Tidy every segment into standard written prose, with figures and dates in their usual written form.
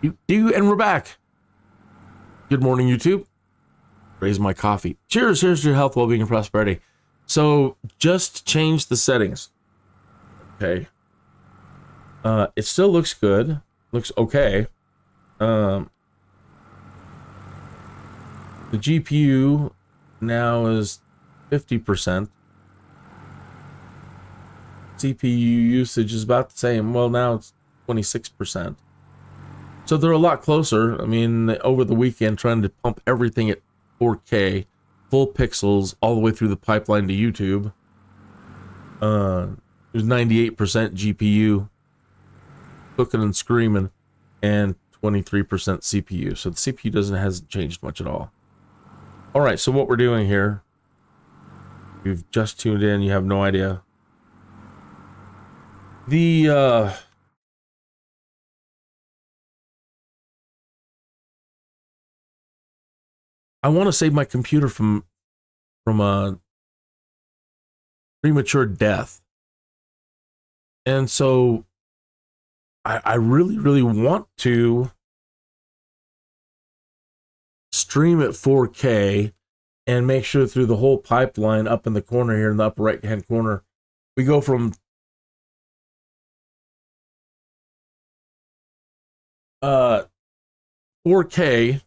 And we're back. Good morning, YouTube. Raise my coffee. Cheers. Here's to your health, well-being, and prosperity. So just change the settings. Okay. It still looks good. Looks okay. The GPU now is 50%. CPU usage is about the same. Well, now it's 26%. So they're a lot closer. I mean, over the weekend, trying to pump everything at 4K, full pixels, all the way through the pipeline to YouTube. There's 98% GPU, cooking and screaming, and 23% CPU. So the CPU hasn't changed much at all. All right, so what we're doing here, you've just tuned in, you have no idea. I want to save my computer from a premature death. And so I really, really want to stream at 4K and make sure through the whole pipeline up in the corner here in the upper right hand corner, we go from 4K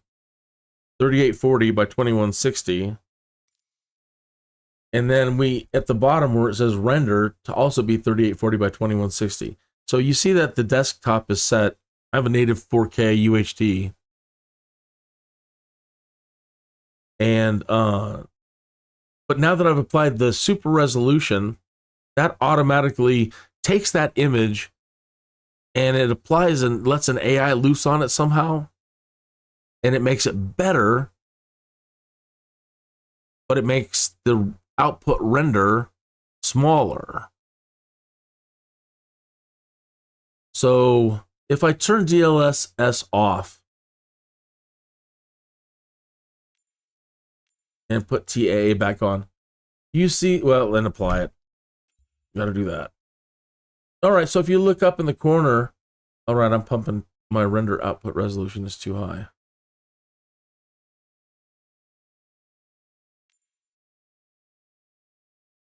3840 by 2160, and then we at the bottom where it says render to also be 3840 by 2160. So you see that the desktop is set. I have a native 4K UHD, and but now that I've applied the super resolution, that automatically takes that image and it applies and lets an AI loose on it somehow, and it makes it better, but it makes the output render smaller. So if I turn DLSS off and put TAA back on, you see, well, and apply it. You got to do that. All right, so if you look up in the corner, all right, I'm pumping my render output resolution is too high.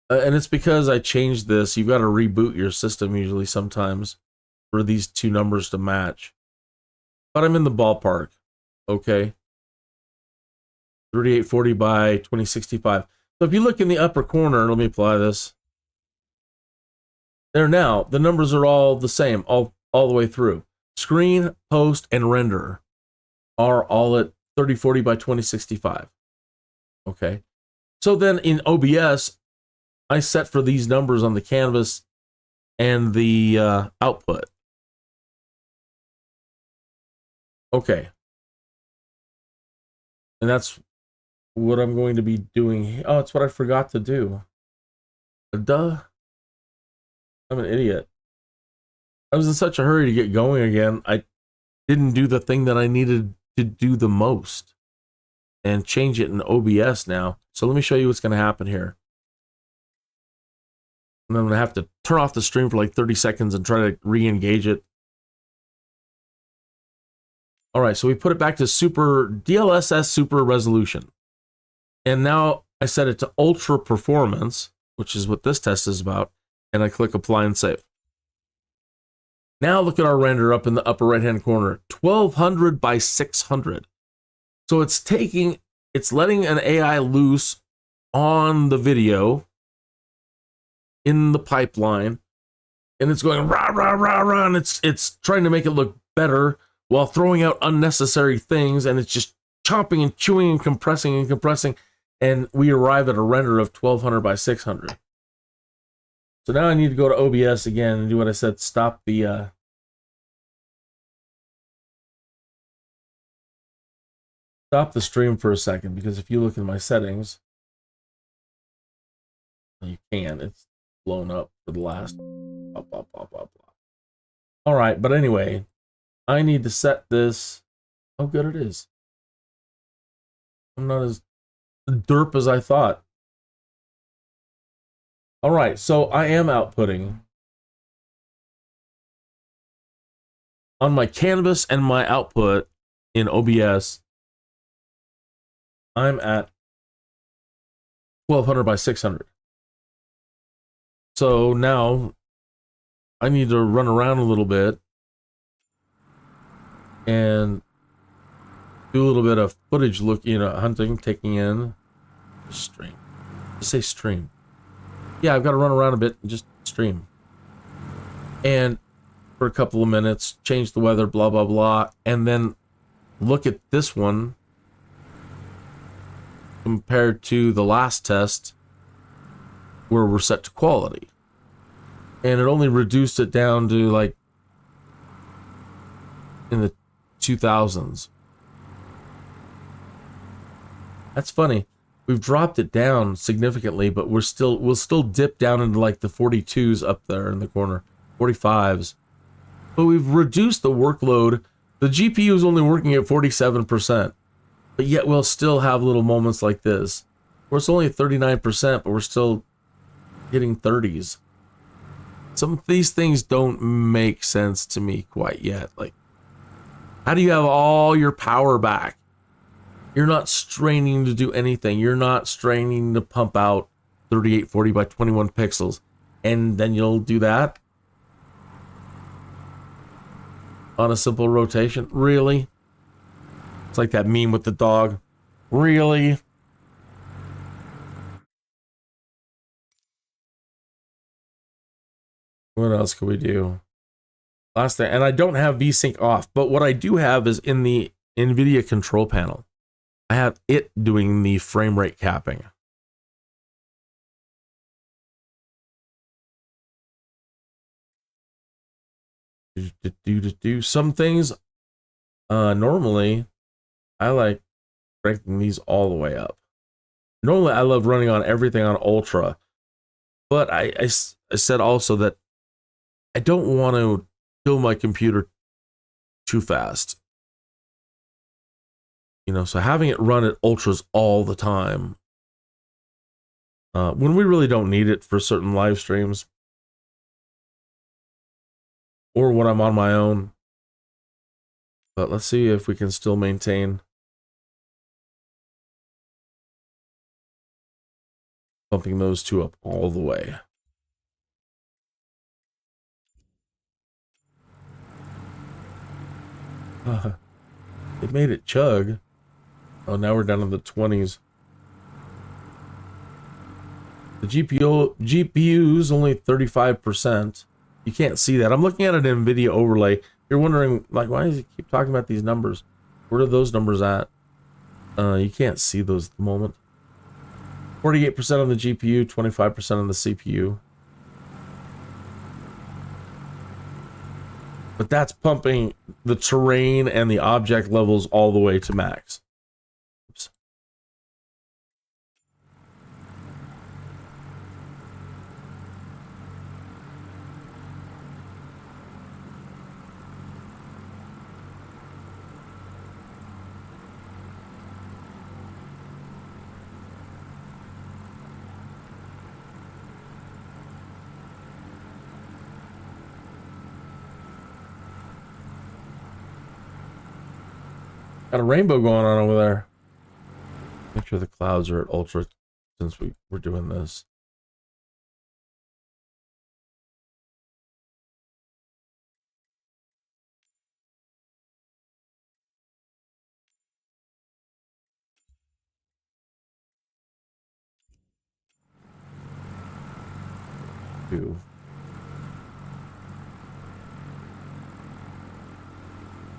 And it's because I changed this. You've got to reboot your system usually sometimes for these two numbers to match. But I'm in the ballpark, okay? 3840 by 2065. So if you look in the upper corner, let me apply this. There now, the numbers are all the same, all the way through. Screen, post, and render are all at 3040 by 2065. Okay. So then in OBS, I set for these numbers on the canvas and the output. Okay. And that's what I'm going to be doing. Oh, it's what I forgot to do. Duh. I'm an idiot. I was in such a hurry to get going again. I didn't do the thing that I needed to do the most and change it in OBS now. So let me show you what's going to happen here. And I'm going to have to turn off the stream for like 30 seconds and try to re-engage it. All right, so we put it back to super DLSS super resolution. And now I set it to ultra performance, which is what this test is about. And I click apply and save. Now look at our render up in the upper right hand corner, 1200 by 600. So it's letting an AI loose on the video in the pipeline, and it's going rah rah rah rah, and it's trying to make it look better while throwing out unnecessary things, and it's just chomping and chewing and compressing, and we arrive at a render of 1200 by 600. So now I need to go to OBS again and do what I said, stop the stream for a second, because if you look in my settings, you can, it's blown up for the last blah, blah, blah, blah, blah. All right, but anyway, I need to set this. Oh, good it is. I'm not as derp as I thought. All right, so I am outputting on my canvas and my output in OBS, I'm at 1200 by 600. So now I need to run around a little bit and do a little bit of footage, hunting, taking in, stream. Just say stream. Yeah, I've got to run around a bit and just stream. And for a couple of minutes, change the weather, blah, blah, blah. And then look at this one compared to the last test where we're set to quality. And it only reduced it down to like in the 2000s. That's funny. We've dropped it down significantly, but we'll still dip down into like the 42s up there in the corner, 45s. But we've reduced the workload. The GPU is only working at 47%, but yet we'll still have little moments like this, where it's only at 39%, but we're still hitting 30s. Some of these things don't make sense to me quite yet. Like, how do you have all your power back? You're not straining to do anything. You're not straining to pump out 3840 by 21 pixels. And then you'll do that on a simple rotation? Really? It's like that meme with the dog. Really? What else could we do? Last thing, and I don't have VSync off, but what I do have is in the Nvidia control panel. I have it doing the frame rate capping. Some things, normally, I like cranking these all the way up. Normally, I love running on everything on Ultra, but I said also that I don't want to kill my computer too fast. So having it run at ultras all the time, when we really don't need it for certain live streams, or when I'm on my own. But let's see if we can still maintain bumping those two up all the way. It made it chug. Oh, now we're down in the 20s. The GPU's only 35%. You can't see that. I'm looking at an Nvidia overlay. You're wondering, like, why does he keep talking about these numbers? Where are those numbers at? You can't see those at the moment. 48% on the GPU, 25% on the CPU. But that's pumping the terrain and the object levels all the way to max. Oops. Got a rainbow going on over there. Make sure the clouds are at ultra since we're doing this.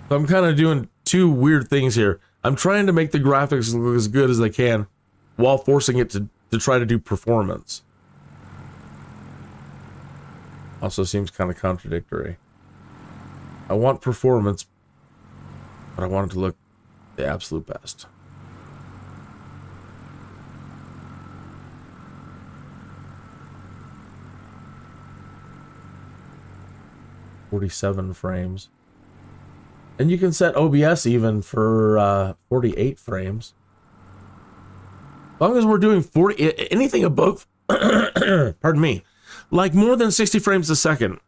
So I'm kind of doing two weird things here. I'm trying to make the graphics look as good as I can while forcing it to try to do performance. Also seems kind of contradictory. I want performance, but I want it to look the absolute best. $47 frames. And you can set OBS even for 48 frames. As long as we're doing anything above, pardon me, like more than 60 frames a second,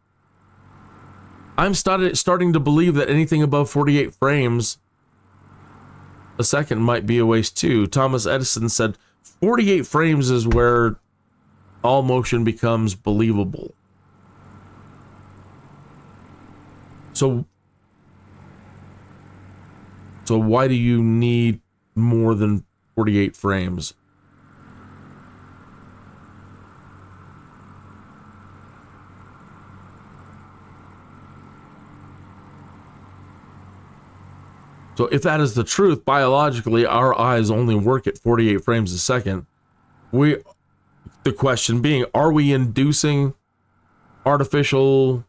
I'm starting to believe that anything above 48 frames a second might be a waste too. Thomas Edison said 48 frames is where all motion becomes believable. So why do you need more than 48 frames? So if that is the truth, biologically, our eyes only work at 48 frames a second. The question being, are we inducing artificial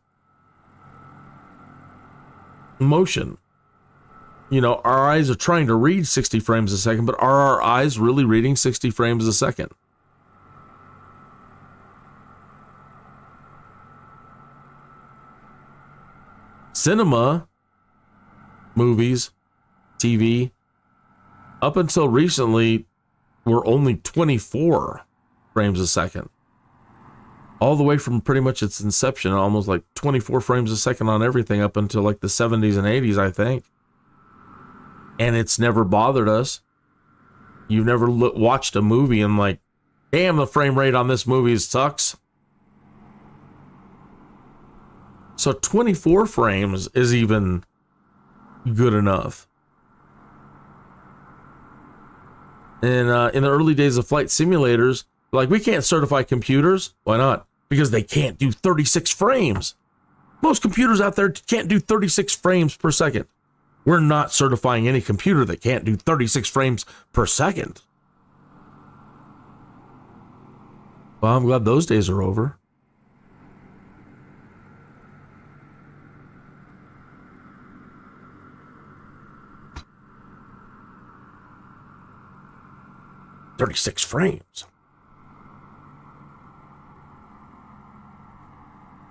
motion? You know, our eyes are trying to read 60 frames a second, but are our eyes really reading 60 frames a second? Cinema, movies, TV, up until recently, were only 24 frames a second. All the way from pretty much its inception, almost like 24 frames a second on everything up until like the 70s and 80s, I think. And it's never bothered us. You've never watched a movie and like, damn, the frame rate on this movie sucks. So 24 frames is even good enough. And in the early days of flight simulators, like, we can't certify computers. Why not? Because they can't do 36 frames. Most computers out there can't do 36 frames per second. We're not certifying any computer that can't do 36 frames per second. Well, I'm glad those days are over. "36 frames.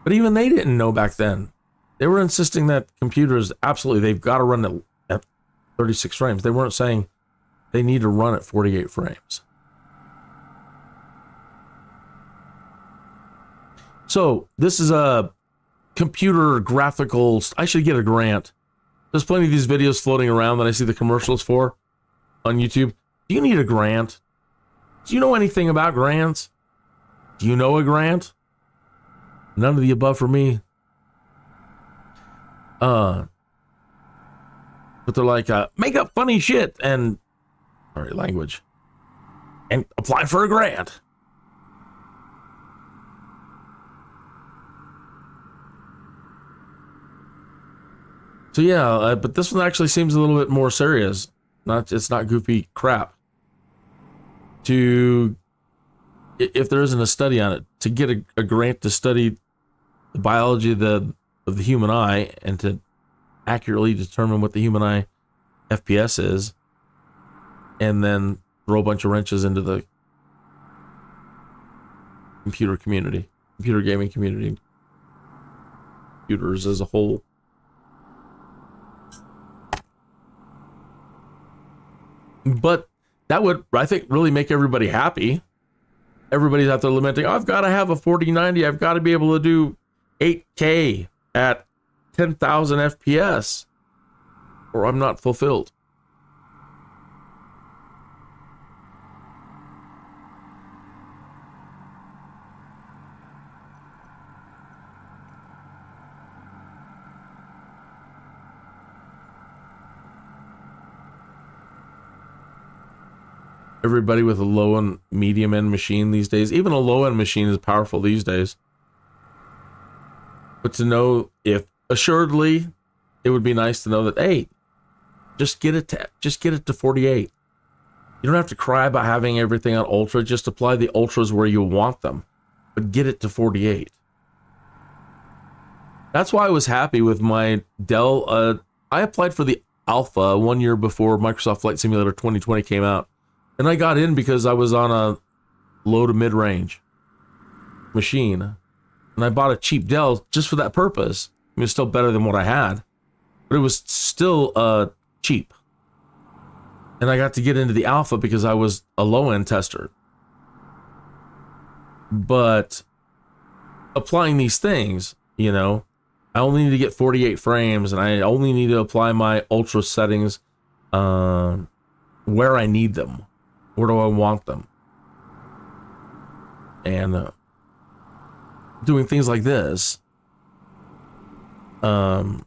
But even they didn't know back then. They were insisting that computers, absolutely, they've got to run at 36 frames. They weren't saying they need to run at 48 frames. So this is a computer graphical. I should get a grant. There's plenty of these videos floating around that I see the commercials for on YouTube. Do you need a grant? Do you know anything about grants? Do you know a grant? None of the above for me. But they're like, make up funny shit and, sorry, language, and apply for a grant. So yeah, but this one actually seems a little bit more serious. It's not goofy crap. If there isn't a study on it, to get a grant to study the biology of the human eye and to accurately determine what the human eye FPS is, and then throw a bunch of wrenches into the computer community, computer gaming community, computers as a whole. But that would, I think, really make everybody happy. Everybody's out there lamenting, I've got to have a 4090. I've got to be able to do 8K at 10,000 FPS, or I'm not fulfilled. Everybody with a low and medium end machine these days, even a low end machine is powerful these days. But to know, if assuredly, it would be nice to know that, hey, just get it to 48. You don't have to cry about having everything on ultra. Just apply the ultras where you want them, but get it to 48. That's why I was happy with my Dell. I applied for the Alpha 1 year before Microsoft Flight Simulator 2020 came out. And I got in because I was on a low to mid-range machine. And I bought a cheap Dell just for that purpose. I mean, it's still better than what I had. But it was still cheap. And I got to get into the Alpha because I was a low-end tester. But applying these things, you know, I only need to get 48 frames, and I only need to apply my ultra settings where I need them. Where do I want them? And doing things like this allowed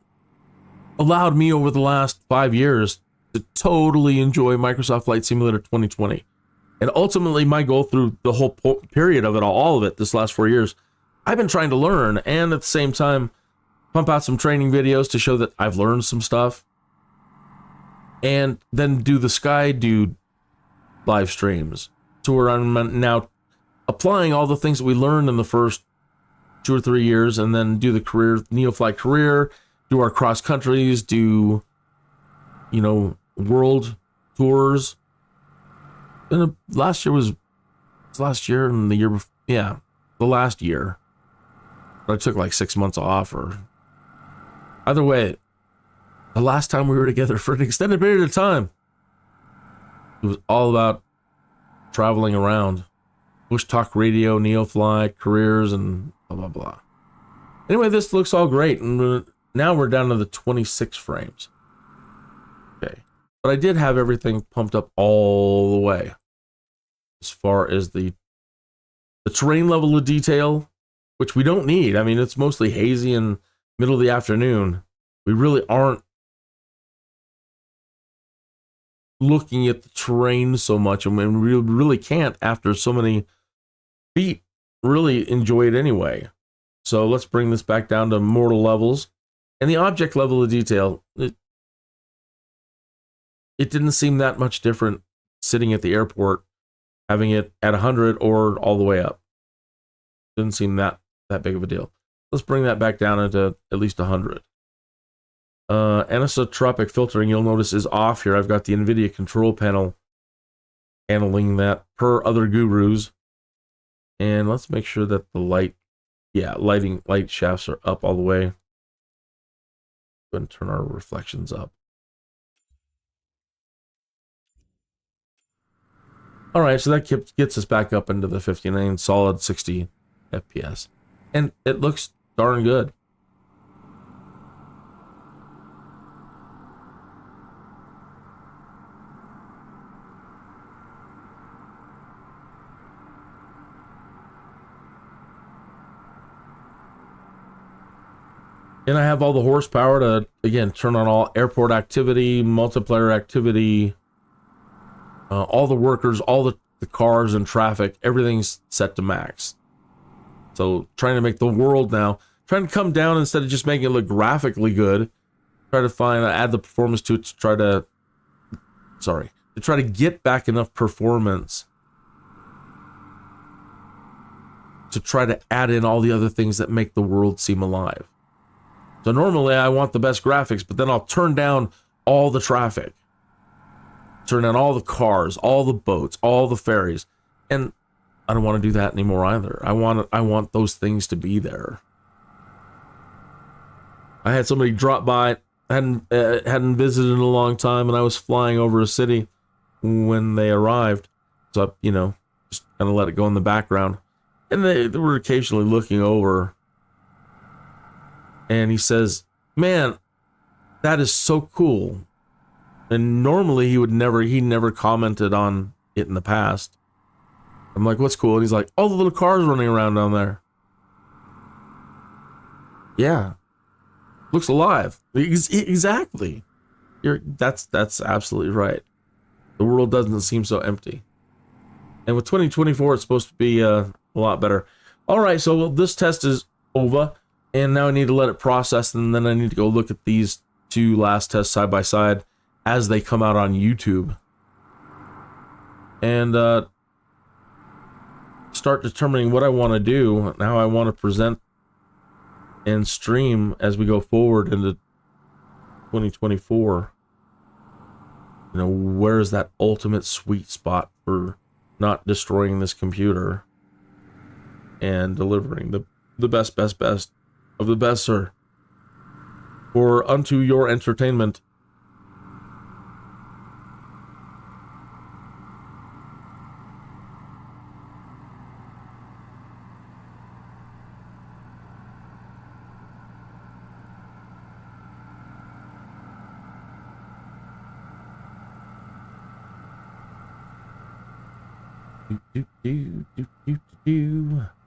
me over the last 5 years to totally enjoy Microsoft Flight Simulator 2020. And ultimately, my goal through the whole period of it, all of it, this last 4 years, I've been trying to learn, and at the same time, pump out some training videos to show that I've learned some stuff, and then do the Skydude live streams to where I'm now applying all the things that we learned in the first 2 or 3 years, and then do the Neofly career, do our cross countries, do, world tours. And last year was last year, and the year before, the last year. But I took like 6 months off, or either way, the last time we were together for an extended period of time, it was all about traveling around. Bush Talk Radio, Neofly, careers, and blah, blah, blah. Anyway, this looks all great. And now we're down to the 26 frames. Okay. But I did have everything pumped up all the way. As far as the terrain level of detail, which we don't need. I mean, it's mostly hazy and middle of the afternoon. We really aren't looking at the terrain so much, and we really can't, after so many feet, really enjoy it anyway. So let's bring this back down to mortal levels. And the object level of detail, it didn't seem that much different sitting at the airport, having it at 100 or all the way up. Didn't seem that big of a deal. Let's bring that back down into at least 100. Anisotropic filtering, you'll notice, is off here. I've got the Nvidia control panel handling that per other gurus. And let's make sure that the light shafts are up all the way. Go ahead and turn our reflections up. All right, so that gets us back up into the 59 solid 60 FPS. And it looks darn good. And I have all the horsepower to, again, turn on all airport activity, multiplayer activity, all the workers, all the cars and traffic, everything's set to max. So trying to make the world now, trying to come down instead of just making it look graphically good, try to add the performance to it to try to get back enough performance to try to add in all the other things that make the world seem alive. So normally I want the best graphics, but then I'll turn down all the traffic. Turn down all the cars, all the boats, all the ferries. And I don't want to do that anymore either. I want those things to be there. I had somebody drop by, hadn't visited in a long time, and I was flying over a city when they arrived. So I, just kind of let it go in the background. And they were occasionally looking over. And he says, "Man, that is so cool." And normally he never commented on it in the past. I'm like, "What's cool?" And he's like, "All the little cars running around down there." Yeah. Looks alive. Exactly. That's absolutely right. The world doesn't seem so empty. And with 2024, it's supposed to be a lot better. All right, so this test is over. And now I need to let it process, and then I need to go look at these two last tests side by side as they come out on YouTube. And start determining what I want to do, and how I want to present and stream as we go forward into 2024. Where's that ultimate sweet spot for not destroying this computer and delivering the best of the best, sir, for unto your entertainment. Do, do, do, do, do, do.